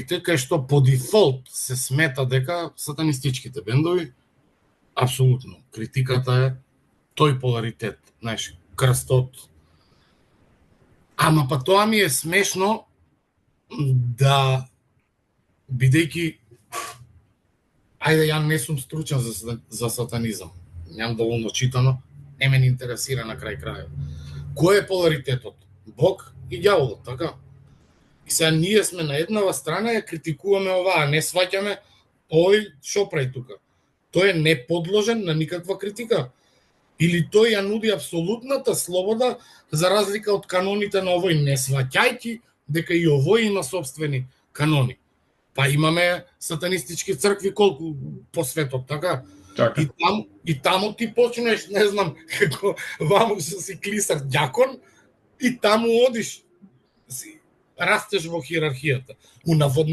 бендовите, кај што по дефолт се смета дека сатанистичките бендови, апсолутно, критиката е тој поларитет, знаеш, крстот. Ама па тоа ми е смешно да, бидејќи, ајде, ја не сум стручен за сатанизам, нямам доволно читано, не ме интересира на крај крајот. Кој е поларитетот? Бог и ѓаволот, така? И сега ние сме на еднава страна, ја критикуваме оваа, не сваќаме овој шо прави тука. Тој е неподложен на никаква критика. Или тој ја нуди апсолутната слобода за разлика од каноните на овој, не сваќајќи дека и овој има собствени канони. Па имаме сатанистички цркви колку по светот, така? Така. И таму ти почнеш, не знам, како ваму што си клисар ѓакон, и таму одиш, растеш во хиерархијата. У наводни